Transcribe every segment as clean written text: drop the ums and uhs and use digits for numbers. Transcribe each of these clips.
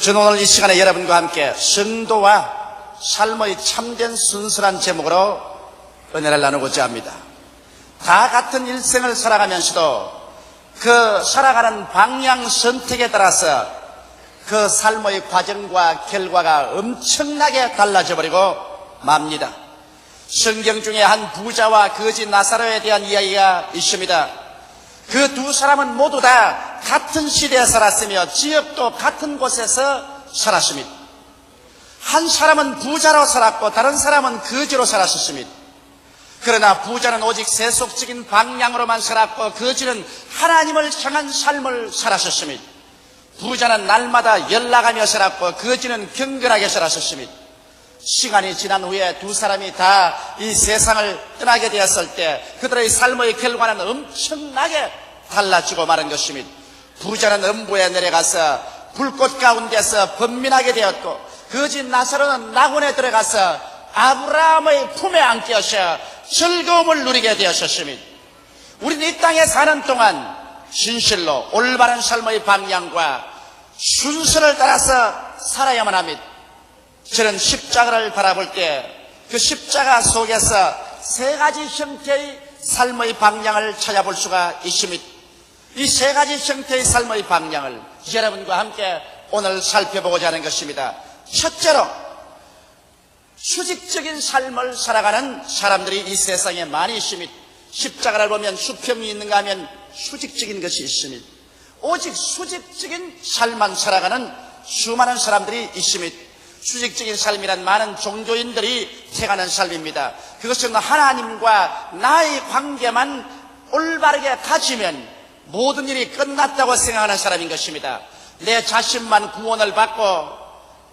저는 오늘 이 시간에 여러분과 함께 성도와 삶의 참된 순수한 제목으로 은혜를 나누고자 합니다. 다 같은 일생을 살아가면서도 그 살아가는 방향 선택에 따라서 그 삶의 과정과 결과가 엄청나게 달라져 버리고 맙니다. 성경 중에 한 부자와 거지 나사로에 대한 이야기가 있습니다. 그 두 사람은 모두 다 같은 시대에 살았으며 지역도 같은 곳에서 살았습니다. 한 사람은 부자로 살았고 다른 사람은 거지로 살았습니다. 그러나 부자는 오직 세속적인 방향으로만 살았고 거지는 하나님을 향한 삶을 살았습니다. 부자는 날마다 연락하며 살았고 거지는 경건하게 살았습니다. 시간이 지난 후에 두 사람이 다 이 세상을 떠나게 되었을 때 그들의 삶의 결과는 엄청나게 달라지고 마는 것입니다. 부자는 음부에 내려가서 불꽃 가운데서 번민하게 되었고 거지 나사로는 낙원에 들어가서 아브라함의 품에 안겨서 즐거움을 누리게 되었습니다. 우리는 이 땅에 사는 동안 진실로 올바른 삶의 방향과 순서를 따라서 살아야만 합니다. 저는 십자가를 바라볼 때 그 십자가 속에서 세 가지 형태의 삶의 방향을 찾아볼 수가 있습니다. 이 세 가지 형태의 삶의 방향을 여러분과 함께 오늘 살펴보고자 하는 것입니다. 첫째로 수직적인 삶을 살아가는 사람들이 이 세상에 많이 있습니다. 십자가를 보면 수평이 있는가 하면 수직적인 것이 있습니다. 오직 수직적인 삶만 살아가는 수많은 사람들이 있습니다. 수직적인 삶이란 많은 종교인들이 택하는 삶입니다. 그것은 하나님과 나의 관계만 올바르게 가지면 모든 일이 끝났다고 생각하는 사람인 것입니다. 내 자신만 구원을 받고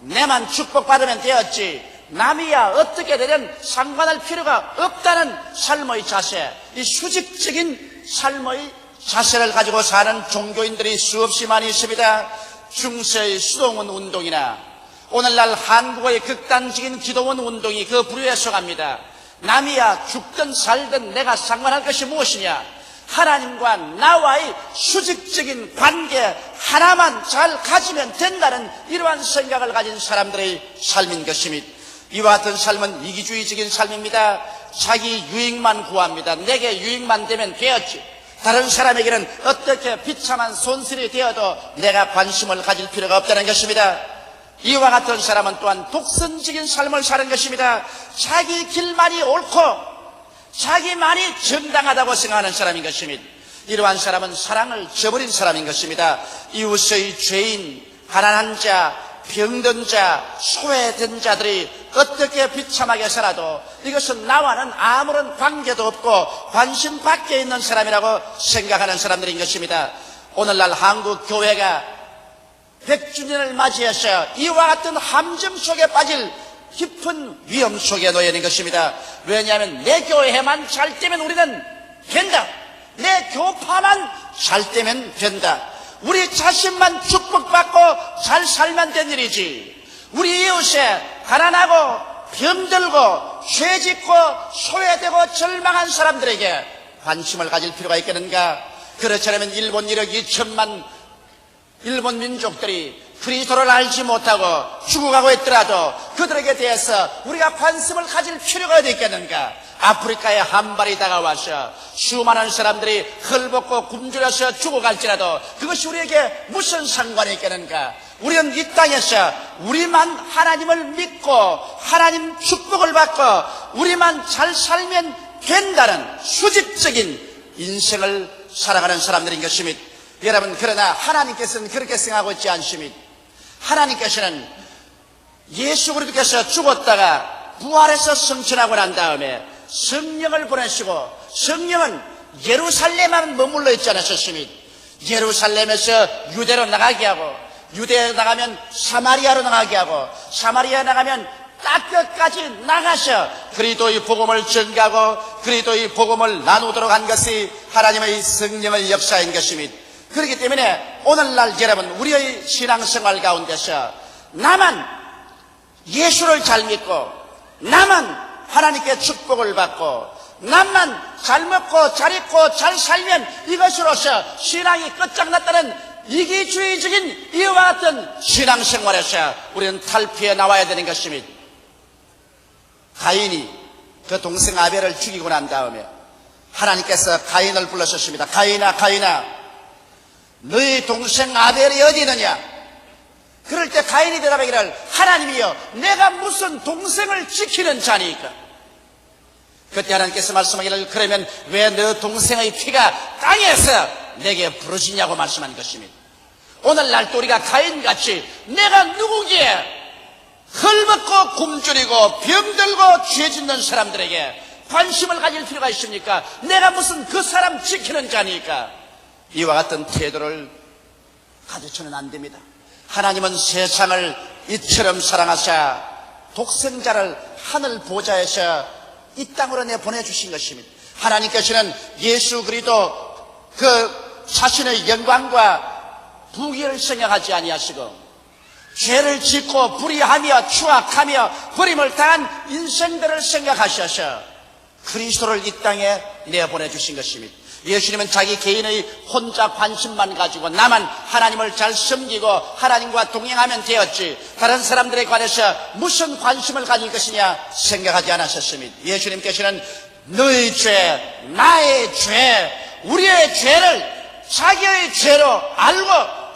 내만 축복받으면 되었지 남이야 어떻게 되든 상관할 필요가 없다는 삶의 자세, 이 수직적인 삶의 자세를 가지고 사는 종교인들이 수없이 많이 있습니다. 중세의 수동원 운동이나 오늘날 한국의 극단적인 기도원 운동이 그 부류에 속합니다. 남이야 죽든 살든 내가 상관할 것이 무엇이냐, 하나님과 나와의 수직적인 관계 하나만 잘 가지면 된다는 이러한 생각을 가진 사람들의 삶인 것입니다. 이와 같은 삶은 이기주의적인 삶입니다. 자기 유익만 구합니다. 내게 유익만 되면 되었지, 다른 사람에게는 어떻게 비참한 손실이 되어도 내가 관심을 가질 필요가 없다는 것입니다. 이와 같은 사람은 또한 독선적인 삶을 사는 것입니다. 자기 길만이 옳고 자기만이 정당하다고 생각하는 사람인 것입니다. 이러한 사람은 사랑을 저버린 사람인 것입니다. 이웃의 죄인, 가난한 자, 병든 자, 소외된 자들이 어떻게 비참하게 살아도 이것은 나와는 아무런 관계도 없고 관심 밖에 있는 사람이라고 생각하는 사람들인 것입니다. 오늘날 한국 교회가 100주년을 맞이해서 이와 같은 함정 속에 빠질 깊은 위험 속에 놓여 있는 것입니다. 왜냐하면 내 교회만 잘 되면 우리는 된다. 내 교파만 잘 되면 된다. 우리 자신만 축복받고 잘 살면 된 일이지, 우리 이웃에 가난하고 병들고 죄짓고 소외되고 절망한 사람들에게 관심을 가질 필요가 있겠는가? 그렇지 않으면 일본 1억 2천만 일본 민족들이 그리스도를 알지 못하고 죽어가고 있더라도 그들에게 대해서 우리가 관심을 가질 필요가 어디 있겠는가? 아프리카에 한발이 다가와서 수많은 사람들이 헐벗고 굶주려서 죽어갈지라도 그것이 우리에게 무슨 상관이 있겠는가? 우리는 이 땅에서 우리만 하나님을 믿고 하나님 축복을 받고 우리만 잘 살면 된다는 수직적인 인생을 살아가는 사람들인 것입니다. 여러분, 그러나 하나님께서는 그렇게 생각하고 있지 않습니다. 하나님께서는 예수 그리스도께서 죽었다가 부활해서 승천하고 난 다음에 성령을 보내시고, 성령은 예루살렘만 머물러 있지 않으셨습니다. 예루살렘에서 유대로 나가게 하고, 유대에 나가면 사마리아로 나가게 하고, 사마리아 나가면 땅끝까지 나가셔 그리스도의 복음을 전가하고 그리스도의 복음을 나누도록 한 것이 하나님의 성령의 역사인 것입니다. 그렇기 때문에 오늘날 여러분, 우리의 신앙생활 가운데서 나만 예수를 잘 믿고 나만 하나님께 축복을 받고 남만 잘 먹고 잘 입고 잘 살면 이것으로서 신앙이 끝장났다는 이기주의적인 이와 같은 신앙생활에서 우리는 탈피해 나와야 되는 것입니다. 가인이 그 동생 아벨을 죽이고 난 다음에 하나님께서 가인을 불러셨습니다. 가인아, 가인아, 너희 동생 아벨이 어디 있느냐? 그럴 때 가인이 대답하기를, 하나님이여, 내가 무슨 동생을 지키는 자니까? 그때 하나님께서 말씀하기를, 그러면 왜 너 동생의 피가 땅에서 내게 부러지냐고 말씀한 것입니다. 오늘날 또 우리가 가인같이 내가 누구기에 헐벗고 굶주리고 병들고 죄 짓는 사람들에게 관심을 가질 필요가 있습니까? 내가 무슨 그 사람 지키는 자니까? 이와 같은 태도를 가져서는 안 됩니다. 하나님은 세상을 이처럼 사랑하사 독생자를 하늘 보좌에서 이 땅으로 내보내주신 것입니다. 하나님께서는 예수 그리스도 그 자신의 영광과 부귀를 생각하지 아니하시고 죄를 짓고 불의하며 추악하며 버림을 당한 인생들을 생각하셔서 그리스도를 이 땅에 내보내주신 것입니다. 예수님은 자기 개인의 혼자 관심만 가지고 나만 하나님을 잘 섬기고 하나님과 동행하면 되었지 다른 사람들에 관해서 무슨 관심을 가질 것이냐 생각하지 않으셨습니다. 예수님께서는 너의 죄, 나의 죄, 우리의 죄를 자기의 죄로 알고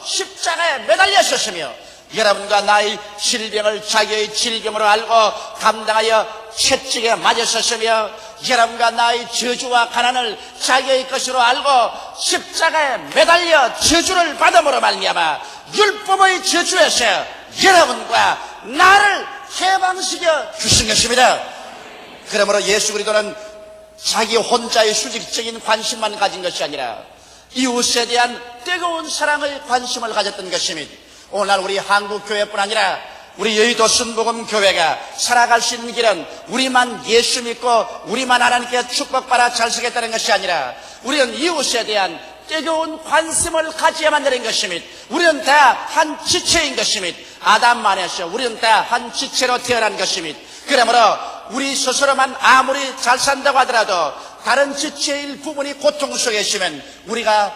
십자가에 매달렸었으며 여러분과 나의 질병을 자기의 질병으로 알고 감당하여 채찍에 맞았었으며 여러분과 나의 저주와 가난을 자기의 것으로 알고 십자가에 매달려 저주를 받음으로 말미암아 율법의 저주에서 여러분과 나를 해방시켜 주신 것입니다. 그러므로 예수 그리스도는 자기 혼자의 수직적인 관심만 가진 것이 아니라 이웃에 대한 뜨거운 사랑의 관심을 가졌던 것입니다. 오늘날 우리 한국교회뿐 아니라 우리 여의도 순복음교회가 살아갈 수 있는 길은 우리만 예수 믿고 우리만 하나님께 축복받아 잘 살겠다는 것이 아니라 우리는 이웃에 대한 뜨거운 관심을 가져야만 되는 것입니다. 우리는 다 한 지체인 것입니다. 아담만에서 우리는 다 한 지체로 태어난 것입니다. 그러므로 우리 스스로만 아무리 잘 산다고 하더라도 다른 지체의 부분이 고통 속에 있으면 우리가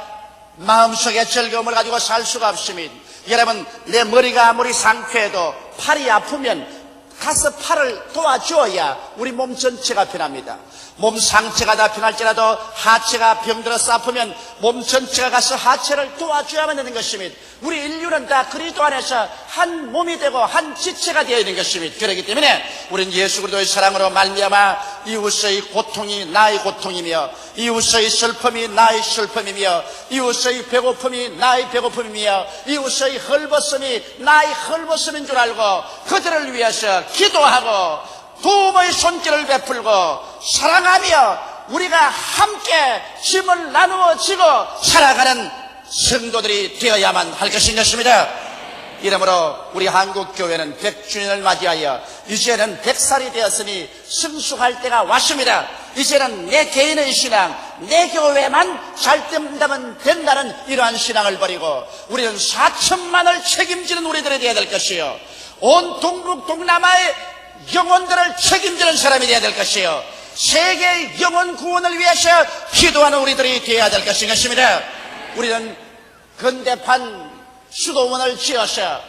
마음속에 즐거움을 가지고 살 수가 없습니다. 여러분, 내 머리가 아무리 상쾌해도 팔이 아프면 가서 팔을 도와줘야 우리 몸 전체가 편합니다. 몸 상체가 다 편할지라도 하체가 병들어서 아프면 몸 전체가 가서 하체를 도와줘야만 되는 것입니다. 우리 인류는 다 그리스도 안에서 한 몸이 되고 한 지체가 되어야 되는 것입니다. 그렇기 때문에 우리는 예수 그리스도의 사랑으로 말미암아 이웃의 고통이 나의 고통이며 이웃의 슬픔이 나의 슬픔이며 이웃의 배고픔이 나의 배고픔이며 이웃의 헐벗음이 나의 헐벗음인 줄 알고 그들을 위해서 기도하고 도움의 손길을 베풀고 사랑하며 우리가 함께 짐을 나누어 지고 살아가는 성도들이 되어야만 할 것입니다. 이러므로 우리 한국교회는 100주년을 맞이하여 이제는 100살이 되었으니 승수할 때가 왔습니다. 이제는 내 개인의 신앙, 내 교회만 잘 된다면 된다는 이러한 신앙을 버리고 우리는 4천만을 책임지는 우리들이 되어야 될 것이요, 온 동북 동남아의 영혼들을 책임지는 사람이 되어야 될 것이요, 세계의 영혼 구원을 위해서 기도하는 우리들이 되어야 될 것입니다. 우리는 건대판 수도원을 지어서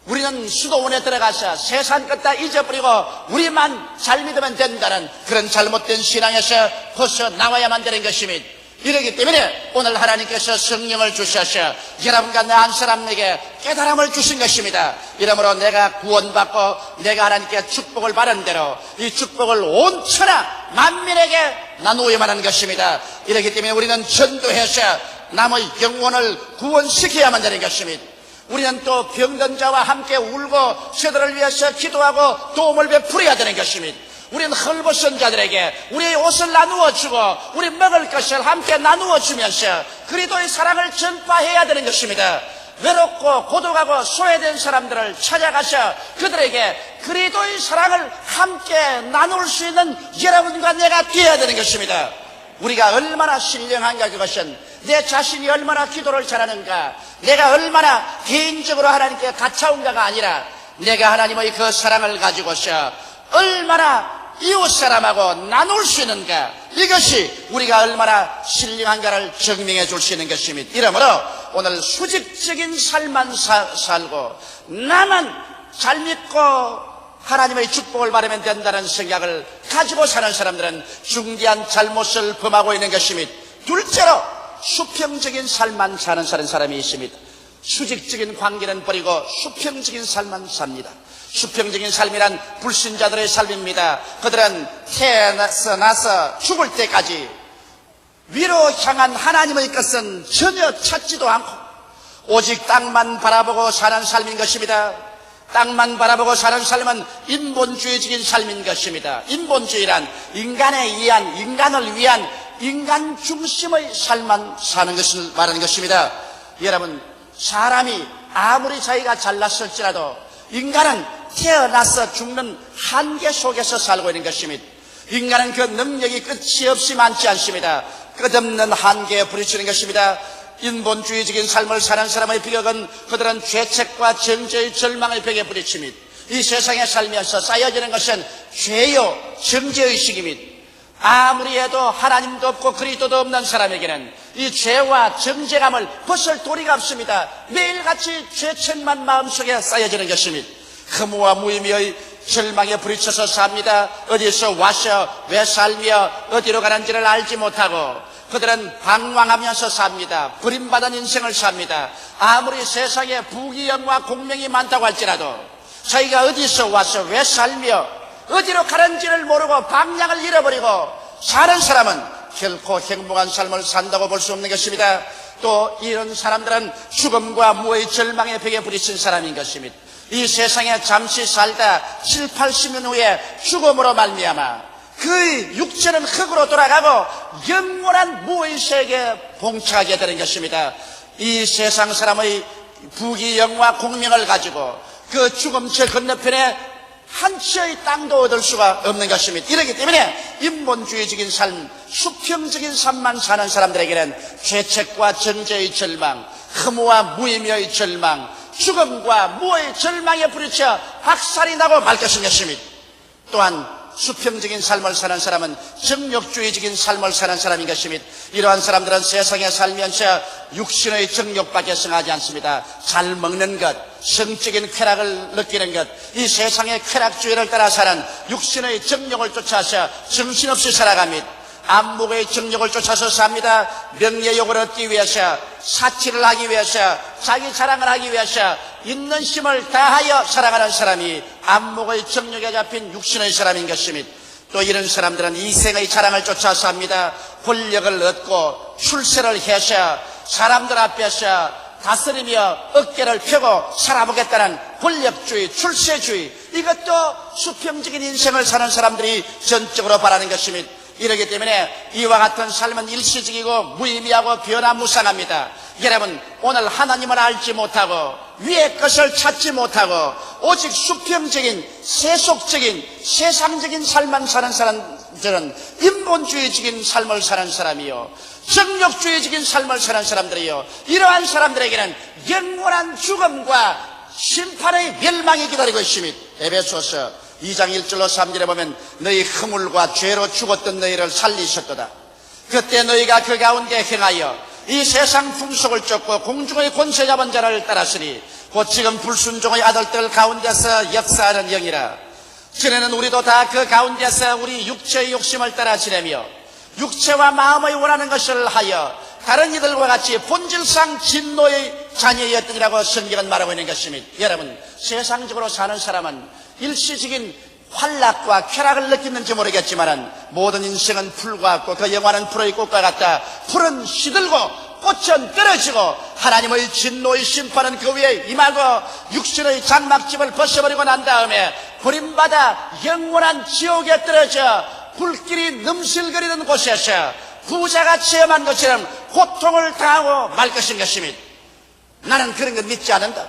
우리는 수도원에 들어가서 세상 것 다 잊어버리고 우리만 잘 믿으면 된다는 그런 잘못된 신앙에서 벗어나와야만 되는 것입니다. 이러기 때문에 오늘 하나님께서 성령을 주셔서 여러분과 나 한 사람에게 깨달음을 주신 것입니다. 이러므로 내가 구원받고 내가 하나님께 축복을 받은 대로 이 축복을 온 천하 만민에게 나누어야만 하는 것입니다. 이러기 때문에 우리는 전도해서 남의 영혼을 구원시켜야만 되는 것입니다. 우리는 또 병든 자와 함께 울고 저들을 위해서 기도하고 도움을 베풀어야 되는 것입니다. 우리는 헐벗은 자들에게 우리의 옷을 나누어 주고 우리 먹을 것을 함께 나누어 주면서 그리스도의 사랑을 전파해야 되는 것입니다. 외롭고 고독하고 소외된 사람들을 찾아가서 그들에게 그리스도의 사랑을 함께 나눌 수 있는 여러분과 내가 되어야 되는 것입니다. 우리가 얼마나 신령한가, 그것은 내 자신이 얼마나 기도를 잘하는가, 내가 얼마나 개인적으로 하나님께 가차운가가 아니라 내가 하나님의 그 사랑을 가지고서 얼마나 이웃 사람하고 나눌 수 있는가, 이것이 우리가 얼마나 신령한가를 증명해 줄 수 있는 것입니다. 이러므로 오늘 수직적인 삶만 살고 나만 잘 믿고 하나님의 축복을 받으면 된다는 생각을 가지고 사는 사람들은 중대한 잘못을 범하고 있는 것입니다. 둘째로 수평적인 삶만 사는 사람이 있습니다. 수직적인 관계는 버리고 수평적인 삶만 삽니다. 수평적인 삶이란 불신자들의 삶입니다. 그들은 태어나서 죽을 때까지 위로 향한 하나님의 것은 전혀 찾지도 않고 오직 땅만 바라보고 사는 삶인 것입니다. 땅만 바라보고 사는 삶은 인본주의적인 삶인 것입니다. 인본주의란 인간을 위한 인간 중심의 삶만 사는 것을 말하는 것입니다. 여러분, 사람이 아무리 자기가 잘났을지라도 인간은 태어나서 죽는 한계 속에서 살고 있는 것입니다. 인간은 그 능력이 끝이 없이 많지 않습니다. 끝없는 한계에 부딪히는 것입니다. 인본주의적인 삶을 사는 사람의 비극은 그들은 죄책과 정죄의 절망의 벽에 부딪힙니다. 이 세상에 살면서 쌓여지는 것은 죄요 정죄의식입니다. 아무리 해도 하나님도 없고 그리스도도 없는 사람에게는 이 죄와 정죄감을 벗을 도리가 없습니다. 매일같이 죄책만 마음속에 쌓여지는 것입니다. 허무와 무의미의 절망에 부딪혀서 삽니다. 어디서 와서 왜 살며 어디로 가는지를 알지 못하고 그들은 방황하면서 삽니다. 버림받은 인생을 삽니다. 아무리 세상에 부귀영화 공명이 많다고 할지라도 자기가 어디서 와서 왜 살며 어디로 가는지를 모르고 방향을 잃어버리고 사는 사람은 결코 행복한 삶을 산다고 볼 수 없는 것입니다. 또 이런 사람들은 죽음과 무의 절망의 벽에 부딪힌 사람인 것입니다. 이 세상에 잠시 살다 7, 80년 후에 죽음으로 말미암아 그 육체는 흙으로 돌아가고 영원한 무의 세계에 봉착하게 되는 것입니다. 이 세상 사람의 부귀영화 공명을 가지고 그 죽음 저 건너편에 한 치의 땅도 얻을 수가 없는 것입니다. 이렇기 때문에 인본주의적인 삶, 수평적인 삶만 사는 사람들에게는 죄책과 정죄의 절망, 허무와 무의미의 절망, 죽음과 무의 절망에 부딪혀 박살이 나고 말 것입니다. 또한 수평적인 삶을 사는 사람은 정욕주의적인 삶을 사는 사람인 것입니다. 이러한 사람들은 세상에 살면서 육신의 정욕밖에 성하지 않습니다. 잘 먹는 것, 성적인 쾌락을 느끼는 것, 이 세상의 쾌락주의를 따라 사는 육신의 정욕을 쫓아서 정신없이 살아갑니다. 안목의 정욕을 쫓아서 삽니다. 명예욕을 얻기 위해서, 사치를 하기 위해서, 자기 자랑을 하기 위해서 있는 힘을 다하여 살아가는 사람이 안목의 정욕에 잡힌 육신의 사람인 것입니다. 또 이런 사람들은 이생의 자랑을 쫓아 삽니다. 권력을 얻고 출세를 해서 사람들 앞에서 다스리며 어깨를 펴고 살아보겠다는 권력주의, 출세주의, 이것도 수평적인 인생을 사는 사람들이 전적으로 바라는 것입니다. 이러기 때문에 이와 같은 삶은 일시적이고 무의미하고 변화무쌍합니다. 여러분, 오늘 하나님을 알지 못하고 위의 것을 찾지 못하고 오직 수평적인 세속적인 세상적인 삶만 사는 사람들은 인본주의적인 삶을 사는 사람이요, 정욕주의적인 삶을 사는 사람들이요, 이러한 사람들에게는 영원한 죽음과 심판의 멸망이 기다리고 있습니다. 에베소서 2장 1절로 3절에 보면 너희 허물과 죄로 죽었던 너희를 살리셨도다. 그때 너희가 그 가운데 행하여 이 세상 풍속을 쫓고 공중의 권세 잡은 자를 따랐으니 곧 지금 불순종의 아들들 가운데서 역사하는 영이라. 전에는 우리도 다 그 가운데서 우리 육체의 욕심을 따라 지내며 육체와 마음의 원하는 것을 하여 다른 이들과 같이 본질상 진노의 자녀였더니라고 성경은 말하고 있는 것입니다. 여러분, 세상적으로 사는 사람은 일시적인 환락과 쾌락을 느끼는지 모르겠지만 모든 인생은 풀과 같고 그 영화는 풀의 꽃과 같다. 풀은 시들고 꽃은 떨어지고 하나님의 진노의 심판은 그 위에 임하고 육신의 장막집을 벗어버리고 난 다음에 버림받아 영원한 지옥에 떨어져 불길이 넘실거리는 곳에서 부자가 체험한 것처럼 고통을 당하고 말 것입니다. 나는 그런 거 믿지 않는다.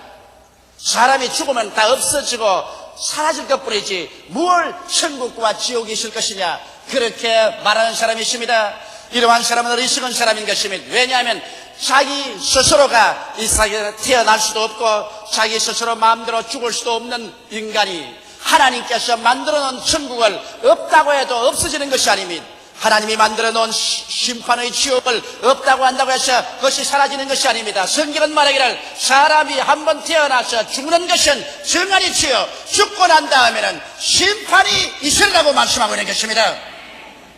사람이 죽으면 다 없어지고 사라질 것뿐이지 뭘 천국과 지옥이 있을 것이냐, 그렇게 말하는 사람이 있습니다. 이러한 사람은 어리석은 사람인 것입니다. 왜냐하면 자기 스스로가 이 세상에 태어날 수도 없고 자기 스스로 마음대로 죽을 수도 없는 인간이 하나님께서 만들어놓은 천국을 없다고 해도 없어지는 것이 아닙니다. 하나님이 만들어 놓은 심판의 지옥을 없다고 한다고 해서 그것이 사라지는 것이 아닙니다. 성경은 말하기를 사람이 한번 태어나서 죽는 것은 정한이 치여 죽고 난 다음에는 심판이 있으리라고 말씀하고 있는 것입니다.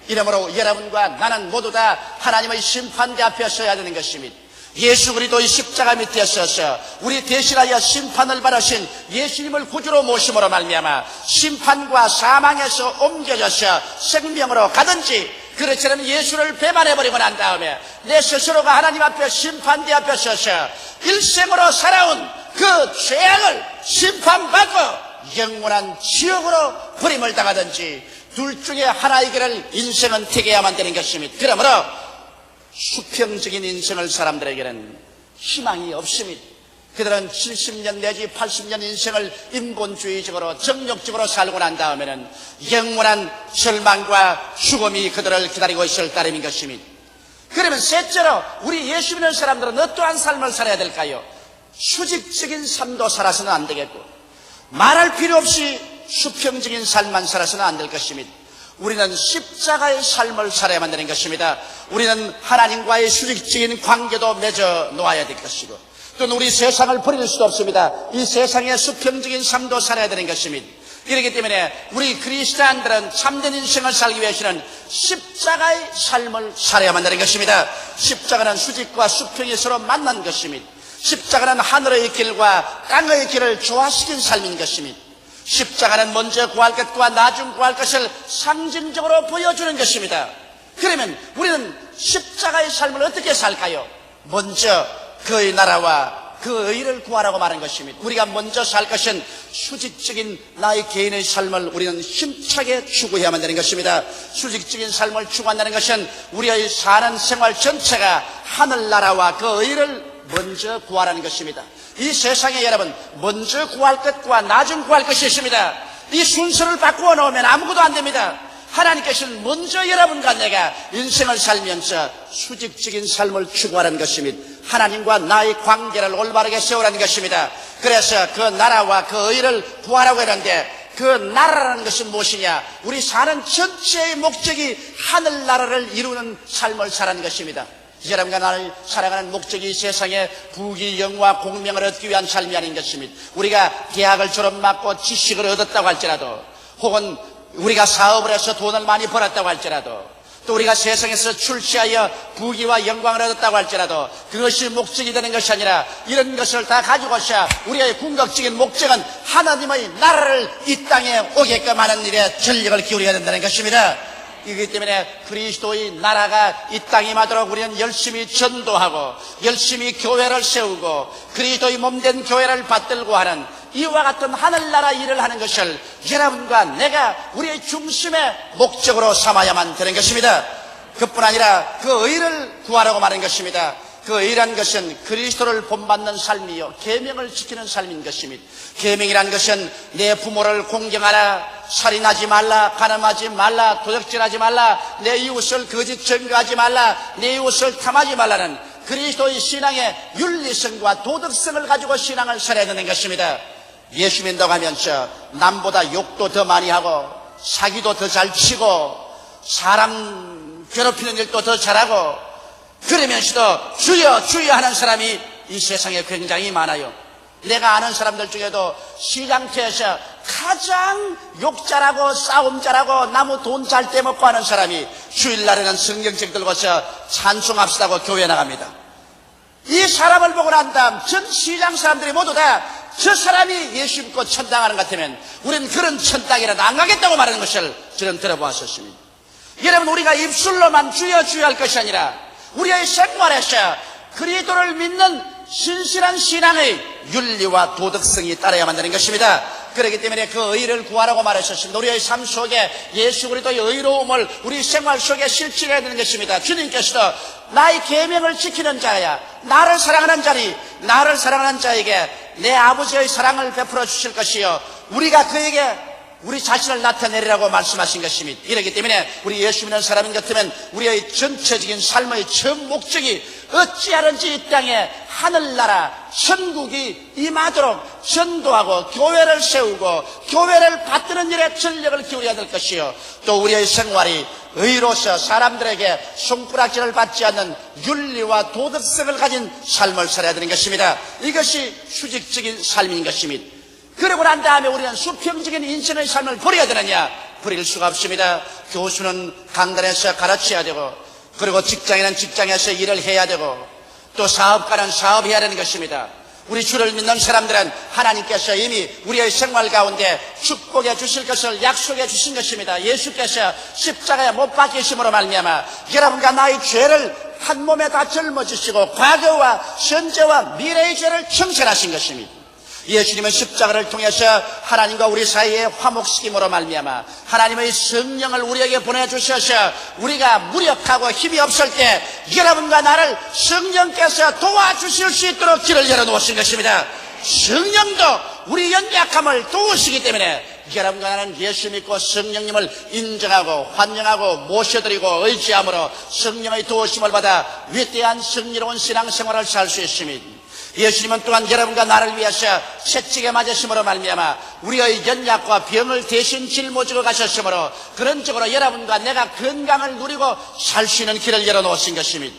이러므로 여러분과 나는 모두 다 하나님의 심판대 앞에 서야 되는 것입니다. 예수 그리스도의 십자가 밑에 서서 우리 대신하여 심판을 받으신 예수님을 구주로 모심으로 말미암아 심판과 사망에서 옮겨져서 생명으로 가든지, 그렇지 않으면 예수를 배반해버리고 난 다음에 내 스스로가 하나님 앞에 심판대 앞에 서서 일생으로 살아온 그 죄악을 심판받고 영원한 지옥으로 버림을 당하든지, 둘 중에 하나의 길을 인생은 택해야만 되는 것입니다. 그러므로 수평적인 인생을 사람들에게는 희망이 없습니다. 그들은 70년 내지 80년 인생을 인본주의적으로 정욕적으로 살고 난 다음에는 영원한 절망과 죽음이 그들을 기다리고 있을 따름인 것입니다. 그러면 셋째로 우리 예수 믿는 사람들은 어떠한 삶을 살아야 될까요? 수직적인 삶도 살아서는 안 되겠고, 말할 필요 없이 수평적인 삶만 살아서는 안 될 것입니다. 우리는 십자가의 삶을 살아야만 되는 것입니다. 우리는 하나님과의 수직적인 관계도 맺어 놓아야 될 것이고, 또는 우리 세상을 버릴 수도 없습니다. 이 세상의 수평적인 삶도 살아야 되는 것입니다. 이렇기 때문에 우리 그리스도인들은 참된 인생을 살기 위해서는 십자가의 삶을 살아야만 되는 것입니다. 십자가는 수직과 수평이 서로 만난 것입니다. 십자가는 하늘의 길과 땅의 길을 조화시킨 삶인 것입니다. 십자가는 먼저 구할 것과 나중 구할 것을 상징적으로 보여주는 것입니다. 그러면 우리는 십자가의 삶을 어떻게 살까요? 먼저 그의 나라와 그 의를 구하라고 말한 것입니다. 우리가 먼저 살 것은 수직적인 나의 개인의 삶을 우리는 힘차게 추구해야만 되는 것입니다. 수직적인 삶을 추구한다는 것은 우리의 사는 생활 전체가 하늘나라와 그 의를 먼저 구하라는 것입니다. 이 세상에 여러분, 먼저 구할 것과 나중 구할 것이 있습니다. 이 순서를 바꾸어 놓으면 아무것도 안 됩니다. 하나님께서는 먼저 여러분과 내가 인생을 살면서 수직적인 삶을 추구하라는 것입니다. 하나님과 나의 관계를 올바르게 세우라는 것입니다. 그래서 그 나라와 그 의를 구하라고 했는데, 그 나라라는 것은 무엇이냐? 우리 사는 전체의 목적이 하늘나라를 이루는 삶을 사라는 것입니다. 여러분과 나를 살아가는 목적이 이 세상에 부귀 영화 공명을 얻기 위한 삶이 아닌 것입니다. 우리가 대학을 졸업하고 지식을 얻었다고 할지라도, 혹은 우리가 사업을 해서 돈을 많이 벌었다고 할지라도, 또 우리가 세상에서 출세하여 부귀와 영광을 얻었다고 할지라도 그것이 목적이 되는 것이 아니라, 이런 것을 다 가지고서 우리의 궁극적인 목적은 하나님의 나라를 이 땅에 오게끔 하는 일에 전력을 기울여야 된다는 것입니다. 이기 때문에 그리스도의 나라가 이 땅에 임하도록 우리는 열심히 전도하고 열심히 교회를 세우고 그리스도의 몸된 교회를 받들고 하는 이와 같은 하늘나라 일을 하는 것을 여러분과 내가 우리의 중심의 목적으로 삼아야만 되는 것입니다. 그뿐 아니라 그 의를 구하라고 말하는 것입니다. 그 의라는 것은 그리스도를 본받는 삶이요, 계명을 지키는 삶인 것입니다. 계명이라는 것은 내 부모를 공경하라, 살인하지 말라, 간음하지 말라, 도적질하지 말라, 내 이웃을 거짓 증거하지 말라, 내 이웃을 탐하지 말라는 그리스도의 신앙의 윤리성과 도덕성을 가지고 신앙을 살아야 되는 것입니다. 예수 믿는다고 하면서 남보다 욕도 더 많이 하고 사기도 더 잘 치고 사람 괴롭히는 일도 더 잘하고, 그러면서도 주여 주여 하는 사람이 이 세상에 굉장히 많아요. 내가 아는 사람들 중에도 시장터에서 가장 욕 잘하고 싸움 잘하고 나무 돈 잘 떼먹고 하는 사람이 주일날에는 성경책 들고서 찬송합시다고 교회 나갑니다. 이 사람을 보고 난 다음 전 시장 사람들이 모두 다 저 사람이 예수 믿고 천당하는 것 같으면 우리는 그런 천당이라도 안 가겠다고 말하는 것을 저는 들어보았었습니다. 여러분, 우리가 입술로만 주여 주여 할 것이 아니라 우리의 생활에서 그리스도를 믿는 신실한 신앙의 윤리와 도덕성이 따라야만 되는 것입니다. 그렇기 때문에 그 의를 구하라고 말하셨습니다. 우리의 삶 속에 예수 그리스도의 의로움을 우리 생활 속에 실천해야 되는 것입니다. 주님께서도 나의 계명을 지키는 자야, 나를 사랑하는 자니 나를 사랑하는 자에게 내 아버지의 사랑을 베풀어 주실 것이요, 우리가 그에게 우리 자신을 나타내리라고 말씀하신 것입니다. 이렇기 때문에 우리 예수 믿는 사람인 것 같으면 우리의 전체적인 삶의 전 목적이 어찌하든지 이 땅에 하늘나라 천국이 임하도록 전도하고 교회를 세우고 교회를 받드는 일에 전력을 기울여야 될 것이요, 또 우리의 생활이 의로서 사람들에게 손가락질을 받지 않는 윤리와 도덕성을 가진 삶을 살아야 되는 것입니다. 이것이 수직적인 삶인 것입니다. 그러고 난 다음에 우리는 수평적인 인생의 삶을 버려야 되느냐? 버릴 수가 없습니다. 교수는 강단에서 가르쳐야 되고, 그리고 직장인은 직장에서 일을 해야 되고, 또 사업가는 사업해야 되는 것입니다. 우리 주를 믿는 사람들은 하나님께서 이미 우리의 생활 가운데 축복해 주실 것을 약속해 주신 것입니다. 예수께서 십자가에 못 박히심으로 말미암아 여러분과 나의 죄를 한 몸에 다 짊어지시고 과거와 현재와 미래의 죄를 청산하신 것입니다. 예수님은 십자가를 통해서 하나님과 우리 사이에 화목시킴으로 말미암아 하나님의 성령을 우리에게 보내주셔서 우리가 무력하고 힘이 없을 때 여러분과 나를 성령께서 도와주실 수 있도록 길을 열어놓으신 것입니다. 성령도 우리 연약함을 도우시기 때문에 여러분과 나는 예수 믿고 성령님을 인정하고 환영하고 모셔드리고 의지함으로 성령의 도우심을 받아 위대한 승리로운 신앙생활을 살 수 있습니다. 예수님은 또한 여러분과 나를 위해서 채찍에 맞으심으로 말미암아 우리의 연약과 병을 대신 짊어지고 가셨으므로 그런 쪽으로 여러분과 내가 건강을 누리고 살 수 있는 길을 열어놓으신 것입니다.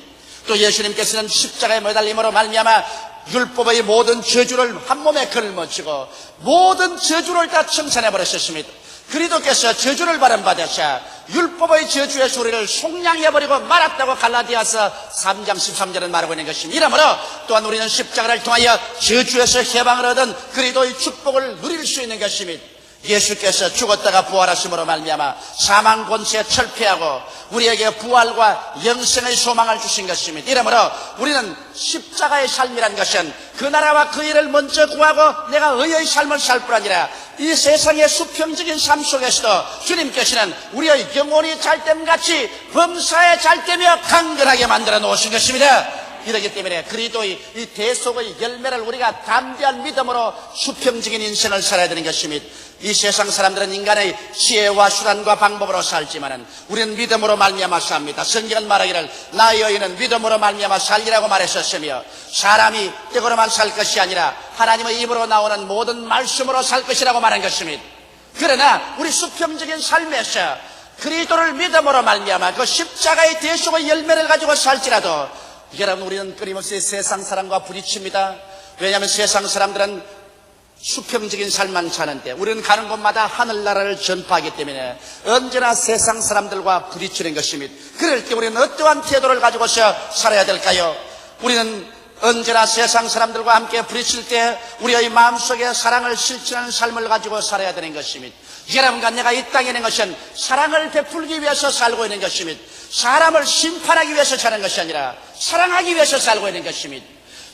또 예수님께서는 십자가에 매달림으로 말미암아 율법의 모든 저주를 한 몸에 걸머지고 모든 저주를 다 청산해버리셨습니다. 그리스도께서 저주를 받으셔 율법의 저주의 소리를 속량해버리고 말았다고 갈라디아서 3장 13절은 말하고 있는 것입니다. 이러므로 또한 우리는 십자가를 통하여 저주에서 해방을 얻은 그리스도의 축복을 누릴 수 있는 것입니다. 예수께서 죽었다가 부활하심으로 말미암아 사망 권세 철폐하고 우리에게 부활과 영생의 소망을 주신 것입니다. 이러므로 우리는 십자가의 삶이란 것은 그 나라와 그 일을 먼저 구하고 내가 의의 삶을 살 뿐 아니라 이 세상의 수평적인 삶 속에서도 주님께서는 우리의 영혼이 잘됨같이 범사에 잘되며 강건하게 만들어 놓으신 것입니다. 이러기 때문에 그리스도의 이 대속의 열매를 우리가 담대한 믿음으로 수평적인 인생을 살아야 되는 것입니다. 이 세상 사람들은 인간의 지혜와 수단과 방법으로 살지만은 우리는 믿음으로 말미암아 삽니다. 성경은 말하기를 나의 의인은 믿음으로 말미암아 살리라고 말했었으며 사람이 뜻으로만 살 것이 아니라 하나님의 입으로 나오는 모든 말씀으로 살 것이라고 말한 것입니다. 그러나 우리 수평적인 삶에서 그리스도를 믿음으로 말미암아 그 십자가의 대속의 열매를 가지고 살지라도 여러분 우리는 끊임없이 세상 사람과 부딪힙니다. 왜냐하면 세상 사람들은 수평적인 삶만 사는데 우리는 가는 곳마다 하늘나라를 전파하기 때문에 언제나 세상 사람들과 부딪히는 것입니다. 그럴 때 우리는 어떠한 태도를 가지고서 살아야 될까요? 우리는 언제나 세상 사람들과 함께 부딪힐 때 우리의 마음속에 사랑을 실천하는 삶을 가지고 살아야 되는 것입니다. 여러분과 내가 이 땅에 있는 것은 사랑을 베풀기 위해서 살고 있는 것입니다. 사람을 심판하기 위해서 사는 것이 아니라 사랑하기 위해서 살고 있는 것입니다.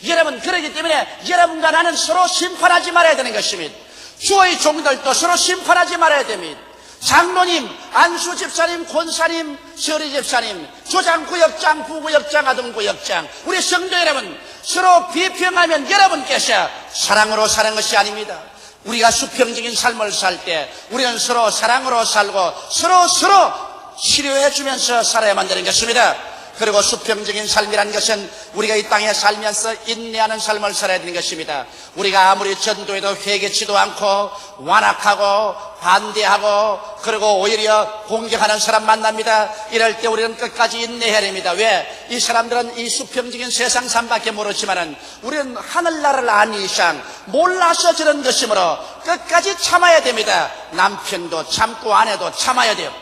여러분, 그렇기 때문에 여러분과 나는 서로 심판하지 말아야 되는 것입니다. 주의 종들도 서로 심판하지 말아야 됩니다. 장로님, 안수 집사님, 권사님, 서리 집사님, 조장구역장, 부구역장, 아동구역장, 우리 성도 여러분 서로 비평하면 여러분께서 사랑으로 사는 것이 아닙니다. 우리가 수평적인 삶을 살 때 우리는 서로 사랑으로 살고 서로 치료해 주면서 살아야만 되는 것입니다. 그리고 수평적인 삶이라는 것은 우리가 이 땅에 살면서 인내하는 삶을 살아야 되는 것입니다. 우리가 아무리 전도해도 회개치도 않고 완악하고 반대하고 그리고 오히려 공격하는 사람 만납니다. 이럴 때 우리는 끝까지 인내해야 됩니다. 왜? 이 사람들은 이 수평적인 세상 삶밖에 모르지만은 우리는 하늘나라를 아는 이상 몰라서 저런 것이므로 끝까지 참아야 됩니다. 남편도 참고 아내도 참아야 돼요.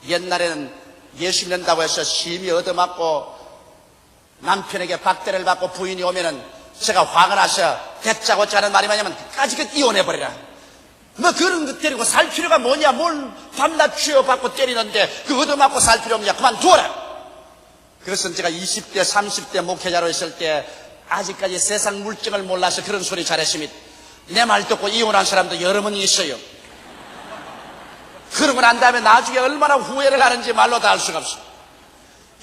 옛날에는 예수 믿는다고 해서 심히 얻어맞고 남편에게 박대를 받고 부인이 오면은 제가 화가 나서 대짜고짜 하는 말이 뭐냐면 끝까지 이혼해버리라. 뭐 그런 거 때리고 살 필요가 뭐냐. 뭘 밤낮 취업받고 때리는데 그 얻어맞고 살 필요 없냐. 그만두어라. 그래서 제가 20대 30대 목회자로 있을 때 아직까지 세상 물정을 몰라서 그런 소리 잘했습니다. 내 말 듣고 이혼한 사람도 여러 명 있어요. 그러고 난 다음에 나중에 얼마나 후회를 하는지 말로 다 알 수가 없어요.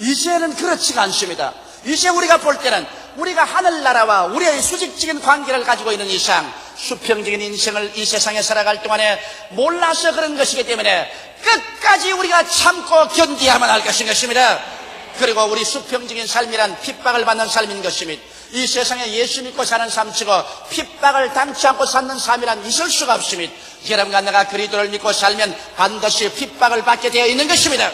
이제는 그렇지가 않습니다. 이제 우리가 볼 때는 우리가 하늘나라와 우리의 수직적인 관계를 가지고 있는 이상 수평적인 인생을 이 세상에 살아갈 동안에 몰라서 그런 것이기 때문에 끝까지 우리가 참고 견디야만 할 것인 것입니다. 그리고 우리 수평적인 삶이란 핍박을 받는 삶인 것입니다. 이 세상에 예수 믿고 사는 삶치고 핍박을 당치 않고 사는 삶이란 있을 수가 없습니다. 여러분과 내가 그리스도를 믿고 살면 반드시 핍박을 받게 되어 있는 것입니다.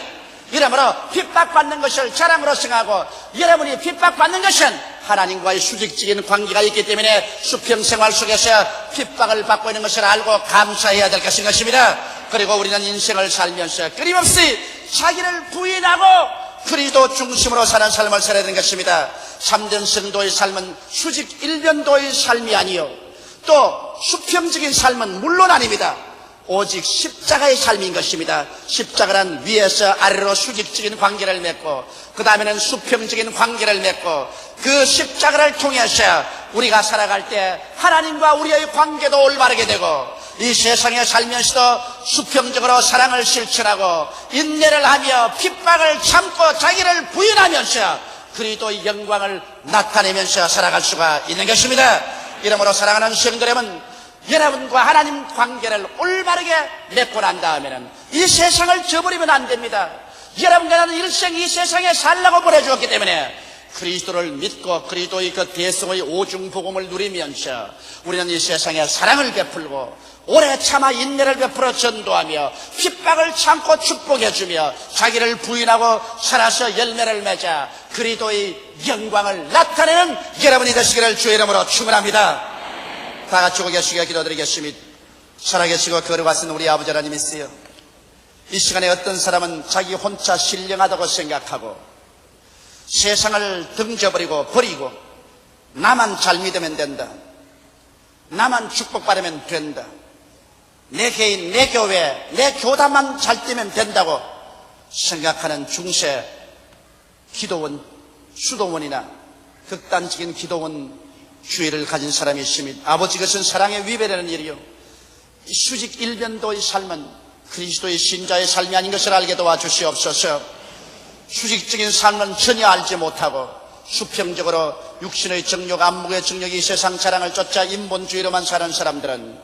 이러므로 핍박받는 것을 자랑으로 생각하고 여러분이 핍박받는 것은 하나님과의 수직적인 관계가 있기 때문에 수평생활 속에서 핍박을 받고 있는 것을 알고 감사해야 될 것인 것입니다. 그리고 우리는 인생을 살면서 끊임없이 자기를 부인하고 그리스도 중심으로 사는 삶을 살아야 되는 것입니다. 참된 성도의 삶은 수직 일변도의 삶이 아니요 또 수평적인 삶은 물론 아닙니다. 오직 십자가의 삶인 것입니다. 십자가란 위에서 아래로 수직적인 관계를 맺고 그 다음에는 수평적인 관계를 맺고 그 십자가를 통해서 우리가 살아갈 때 하나님과 우리의 관계도 올바르게 되고 이 세상에 살면서도 수평적으로 사랑을 실천하고 인내를 하며 핍박을 참고 자기를 부인하면서 그리스도의 영광을 나타내면서 살아갈 수가 있는 것입니다. 이러므로 사랑하는 성도 여러분, 여러분과 하나님 관계를 올바르게 맺고 난 다음에는 이 세상을 저버리면 안 됩니다. 여러분과 나는 일생 이 세상에 살라고 보내주었기 때문에 그리스도를 믿고 그리스도의 그 대성의 오중복음을 누리면서 우리는 이 세상에 사랑을 베풀고 오래 참아 인내를 베풀어 전도하며 핍박을 참고 축복해주며 자기를 부인하고 살아서 열매를 맺어 그리스도의 영광을 나타내는 여러분이 되시기를 주의 이름으로 축원합니다. 다 같이 고개숙여 기도드리겠습니다. 살아계시고 걸어가신 우리 아버지 하나님 있어요. 이 시간에 어떤 사람은 자기 혼자 신령하다고 생각하고 세상을 등져버리고 버리고 나만 잘 믿으면 된다, 나만 축복받으면 된다, 내 개인, 내 교회, 내 교단만 잘 되면 된다고 생각하는 중세 기도원, 수도원이나 극단적인 기도원 주의를 가진 사람이 있습니다. 아버지, 그것은 사랑의 위배라는 일이요 수직 일변도의 삶은 그리스도의 신자의 삶이 아닌 것을 알게 도와주시옵소서. 수직적인 삶은 전혀 알지 못하고 수평적으로 육신의 정욕, 안목의 정욕이 세상 자랑을 쫓아 인본주의로만 사는 사람들은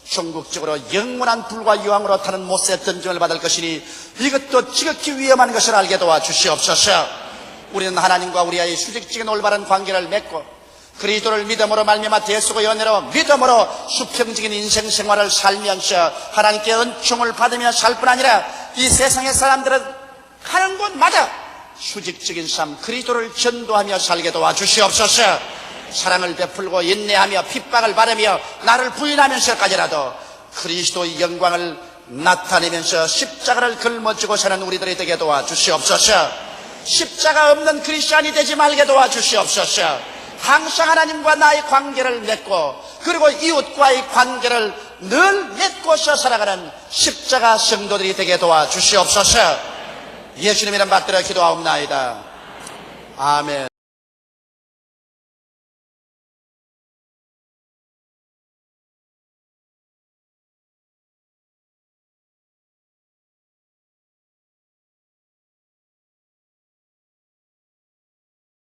종국적으로 영원한 불과 유황으로 타는 못새 던짐을 받을 것이니 이것도 지극히 위험한 것을 알게 도와주시옵소서. 우리는 하나님과 우리의 수직적인 올바른 관계를 맺고 그리스도를 믿음으로 말미암아 대속의 은혜로 믿음으로 수평적인 인생 생활을 살면서 하나님께 은총을 받으며 살 뿐 아니라 이 세상의 사람들은 가는 곳마다 수직적인 삶, 그리스도를 전도하며 살게 도와주시옵소서. 사랑을 베풀고 인내하며 핍박을 받으며 나를 부인하면서까지라도 그리스도의 영광을 나타내면서 십자가를 걸머쥐고 사는 우리들이 되게 도와주시옵소서. 십자가 없는 크리스찬이 되지 말게 도와주시옵소서. 항상 하나님과 나의 관계를 맺고 그리고 이웃과의 관계를 늘 맺고서 살아가는 십자가 성도들이 되게 도와주시옵소서. 예수님 이름 받들어 기도하옵나이다. 아멘.